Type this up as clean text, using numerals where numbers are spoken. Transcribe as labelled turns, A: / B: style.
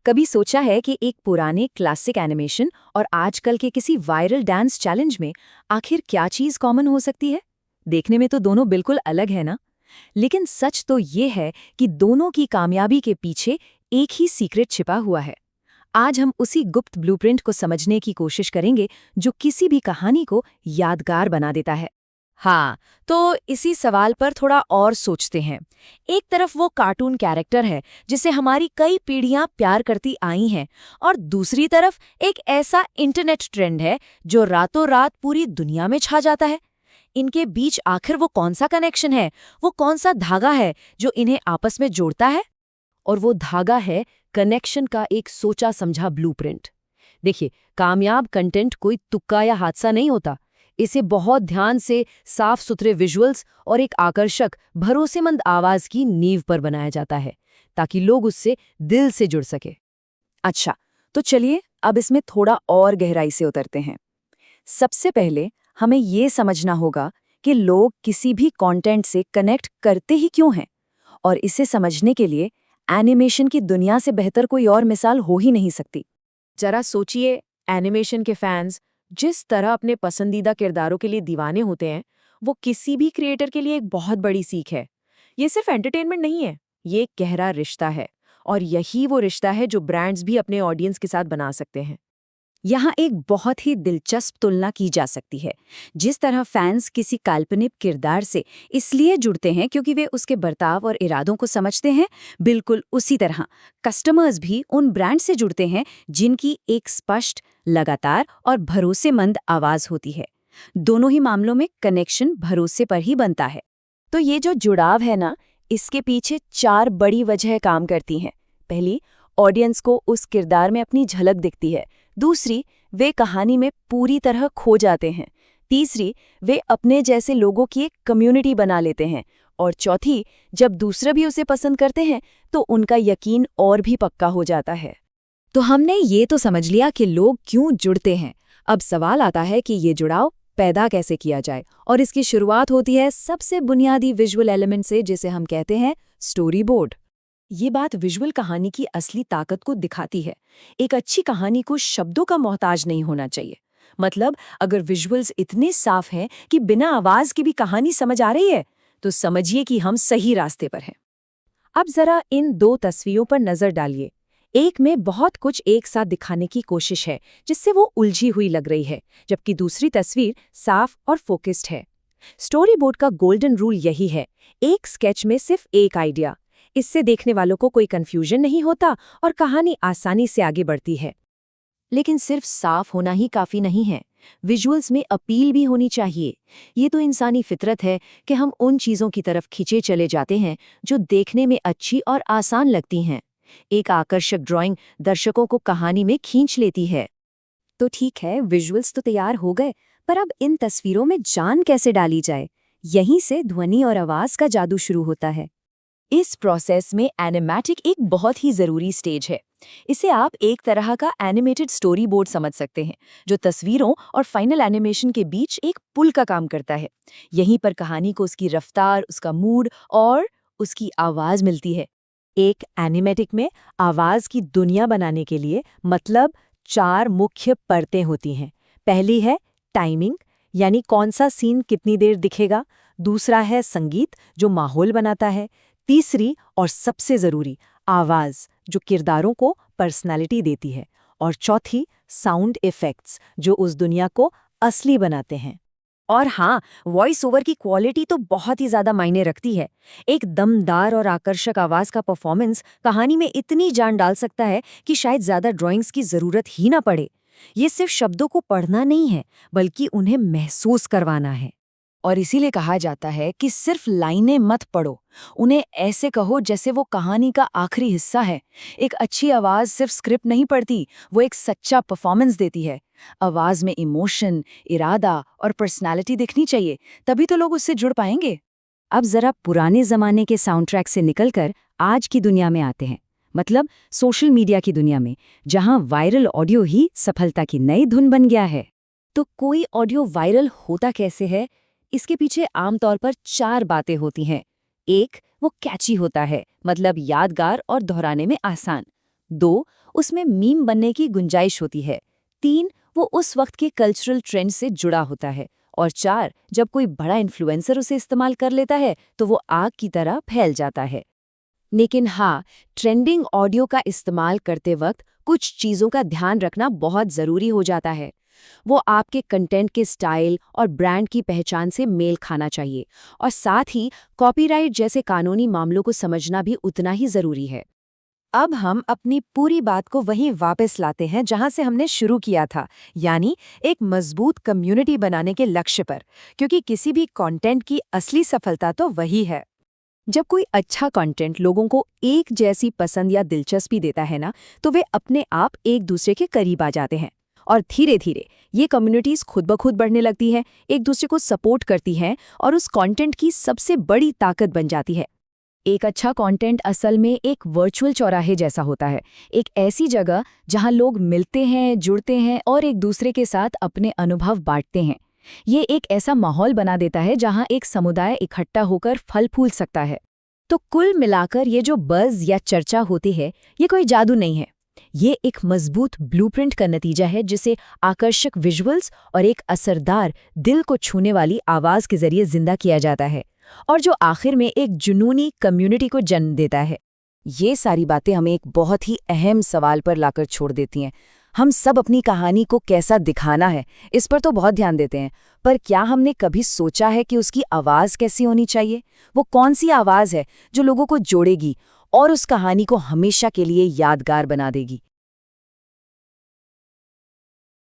A: कभी सोचा है कि एक पुराने क्लासिक एनिमेशन और आजकल के किसी वायरल डांस चैलेंज में आखिर क्या चीज़ कॉमन हो सकती है? देखने में तो दोनों बिल्कुल अलग है ना? लेकिन सच तो ये है कि दोनों की कामयाबी के पीछे एक ही सीक्रेट छिपा हुआ है। आज हम उसी गुप्त ब्लूप्रिंट को समझने की कोशिश करेंगे जो किसी भी कहानी को यादगार बना देता है। हाँ, तो इसी सवाल पर थोड़ा और सोचते हैं। एक तरफ वो कार्टून कैरेक्टर है जिसे हमारी कई पीढ़ियां प्यार करती आई हैं, और दूसरी तरफ एक ऐसा इंटरनेट ट्रेंड है जो रातों रात पूरी दुनिया में छा जाता है। इनके बीच आखिर वो कौन सा कनेक्शन है, वो कौन सा धागा है जो इन्हें आपस में जोड़ता है? और वो धागा है कनेक्शन का एक सोचा समझा ब्लूप्रिंट। देखिए, कामयाब कंटेंट कोई तुक्का या हादसा नहीं होता। इसे बहुत ध्यान से साफ सुथरे विजुअल्स और एक आकर्षक भरोसेमंद आवाज की नींव पर बनाया जाता है, ताकि लोग उससे दिल से जुड़ सके। अच्छा, तो चलिए अब इसमें थोड़ा और गहराई से उतरते हैं। सबसे पहले हमें ये समझना होगा कि लोग किसी भी कंटेंट से कनेक्ट करते ही क्यों हैं, और इसे समझने के लिए एनिमेशन की दुनिया से बेहतर कोई और मिसाल हो ही नहीं सकती। जरा सोचिए, एनिमेशन के फैंस जिस तरह अपने पसंदीदा किरदारों के लिए दीवाने होते हैं, वो किसी भी क्रिएटर के लिए एक बहुत बड़ी सीख है। ये सिर्फ एंटरटेनमेंट नहीं है, ये एक गहरा रिश्ता है, और यही वो रिश्ता है जो ब्रांड्स भी अपने ऑडियंस के साथ बना सकते हैं। यहाँ एक बहुत ही दिलचस्प तुलना की जा सकती है। जिस तरह फैंस किसी काल्पनिक किरदार से इसलिए जुड़ते हैं क्योंकि वे उसके बर्ताव और इरादों को समझते हैं, बिल्कुल उसी तरह कस्टमर्स भी उन ब्रांड से जुड़ते हैं जिनकी एक स्पष्ट, लगातार और भरोसेमंद आवाज होती है। दोनों ही मामलों में कनेक्शन भरोसे पर ही बनता है। तो ये जो जुड़ाव है ना, इसके पीछे 4 बड़ी वजह काम करती हैं। पहली, ऑडियंस को उस किरदार में अपनी झलक दिखती है। दूसरी, वे कहानी में पूरी तरह खो जाते हैं। तीसरी, वे अपने जैसे लोगों की एक कम्युनिटी बना लेते हैं। और चौथी, जब दूसरे भी उसे पसंद करते हैं तो उनका यकीन और भी पक्का हो जाता है। तो हमने ये तो समझ लिया कि लोग क्यों जुड़ते हैं। अब सवाल आता है कि ये जुड़ाव पैदा कैसे किया जाए, और इसकी शुरुआत होती है सबसे बुनियादी विजुअल एलिमेंट से, जिसे हम कहते हैं स्टोरी बोर्ड। ये बात विजुअल कहानी की असली ताकत को दिखाती है। एक अच्छी कहानी को शब्दों का मोहताज नहीं होना चाहिए। मतलब, अगर विजुअल्स इतने साफ हैं कि बिना आवाज के भी कहानी समझ आ रही है, तो समझिए कि हम सही रास्ते पर हैं। अब जरा इन 2 तस्वीरों पर नजर डालिए। एक में बहुत कुछ एक साथ दिखाने की कोशिश है, जिससे वो उलझी हुई लग रही है, जबकि दूसरी तस्वीर साफ और फोकस्ड है। स्टोरी बोर्ड का गोल्डन रूल यही है, एक स्केच में सिर्फ एक आइडिया। इससे देखने वालों को कोई कंफ्यूजन नहीं होता और कहानी आसानी से आगे बढ़ती है। लेकिन सिर्फ साफ होना ही काफी नहीं है, विजुअल्स में अपील भी होनी चाहिए। ये तो इंसानी फितरत है कि हम उन चीजों की तरफ खींचे चले जाते हैं जो देखने में अच्छी और आसान लगती हैं। एक आकर्षक ड्राइंग दर्शकों को कहानी में खींच लेती है। तो ठीक है, विजुअल्स तो तैयार हो गए, पर अब इन तस्वीरों में जान कैसे डाली जाए? यहीं से ध्वनि और आवाज का जादू शुरू होता है। इस प्रोसेस में एनिमेटिक एक बहुत ही ज़रूरी स्टेज है। इसे आप एक तरह का एनिमेटेड स्टोरी बोर्ड समझ सकते हैं, जो तस्वीरों और फाइनल एनिमेशन के बीच एक पुल का काम करता है। यहीं पर कहानी को उसकी रफ्तार, उसका मूड और उसकी आवाज़ मिलती है। एक एनिमेटिक में आवाज़ की दुनिया बनाने के लिए मतलब 4 मुख्य परतें होती हैं। पहली है टाइमिंग, यानी कौन सा सीन कितनी देर दिखेगा। दूसरा है संगीत, जो माहौल बनाता है। तीसरी और सबसे ज़रूरी, आवाज़, जो किरदारों को पर्सनालिटी देती है। और चौथी, साउंड इफ़ेक्ट्स, जो उस दुनिया को असली बनाते हैं। और हाँ, वॉइस ओवर की क्वालिटी तो बहुत ही ज़्यादा मायने रखती है। एक दमदार और आकर्षक आवाज़ का परफॉर्मेंस कहानी में इतनी जान डाल सकता है कि शायद ज़्यादा ड्राइंग्स की ज़रूरत ही ना पड़े। ये सिर्फ शब्दों को पढ़ना नहीं है, बल्कि उन्हें महसूस करवाना है। और इसीलिए कहा जाता है कि सिर्फ लाइनें मत पढ़ो, उन्हें ऐसे कहो जैसे वो कहानी का आखिरी हिस्सा है। एक अच्छी आवाज़ सिर्फ स्क्रिप्ट नहीं पढ़ती, वो एक सच्चा परफॉर्मेंस देती है। आवाज़ में इमोशन, इरादा और पर्सनालिटी दिखनी चाहिए, तभी तो लोग उससे जुड़ पाएंगे। अब जरा पुराने ज़माने के साउंड ट्रैक से निकलकर आज की दुनिया में आते हैं, मतलब सोशल मीडिया की दुनिया में, जहाँ वायरल ऑडियो ही सफलता की नई धुन बन गया है। तो कोई ऑडियो वायरल होता कैसे है? इसके पीछे आमतौर पर 4 बातें होती हैं। 1, वो कैची होता है, मतलब यादगार और दोहराने में आसान। 2, उसमें मीम बनने की गुंजाइश होती है। 3, वो उस वक्त के कल्चरल ट्रेंड से जुड़ा होता है। और 4, जब कोई बड़ा इन्फ्लुएंसर उसे इस्तेमाल कर लेता है तो वो आग की तरह फैल जाता है। लेकिन हाँ, ट्रेंडिंग ऑडियो का इस्तेमाल करते वक्त कुछ चीज़ों का ध्यान रखना बहुत ज़रूरी हो जाता है। वो आपके कंटेंट के स्टाइल और ब्रांड की पहचान से मेल खाना चाहिए, और साथ ही कॉपीराइट जैसे कानूनी मामलों को समझना भी उतना ही ज़रूरी है। अब हम अपनी पूरी बात को वहीं वापस लाते हैं जहां से हमने शुरू किया था, यानी एक मजबूत कम्युनिटी बनाने के लक्ष्य पर, क्योंकि किसी भी कंटेंट की असली सफलता तो वही है। जब कोई अच्छा कंटेंट लोगों को एक जैसी पसंद या दिलचस्पी देता है ना, तो वे अपने आप एक दूसरे के करीब आ जाते हैं, और धीरे धीरे ये कम्युनिटीज खुद ब खुद बढ़ने लगती हैं, एक दूसरे को सपोर्ट करती हैं और उस कंटेंट की सबसे बड़ी ताकत बन जाती है। एक अच्छा कंटेंट असल में एक वर्चुअल चौराहे जैसा होता है, एक ऐसी जगह जहां लोग मिलते हैं, जुड़ते हैं और एक दूसरे के साथ अपने अनुभव बांटते हैं। ये एक ऐसा माहौल बना देता है जहां एक समुदाय इकट्ठा होकर फल फूल सकता है। तो कुल मिलाकर ये जो बज़ या चर्चा होती है, ये कोई जादू नहीं है। ये एक मजबूत ब्लूप्रिंट का नतीजा है, जिसे आकर्षक विजुअल्स और एक असरदार, दिल को छूने वाली आवाज़ के जरिए जिंदा किया जाता है, और जो आखिर में एक जुनूनी कम्युनिटी को जन्म देता है। ये सारी बातें हमें एक बहुत ही अहम सवाल पर लाकर छोड़ देती हैं। हम सब अपनी कहानी को कैसा दिखाना है, इस पर तो बहुत ध्यान देते हैं, पर क्या हमने कभी सोचा है कि उसकी आवाज़ कैसी होनी चाहिए? वो कौन सी आवाज़ है जो लोगों को जोड़ेगी और उस कहानी को हमेशा के लिए यादगार बना देगी?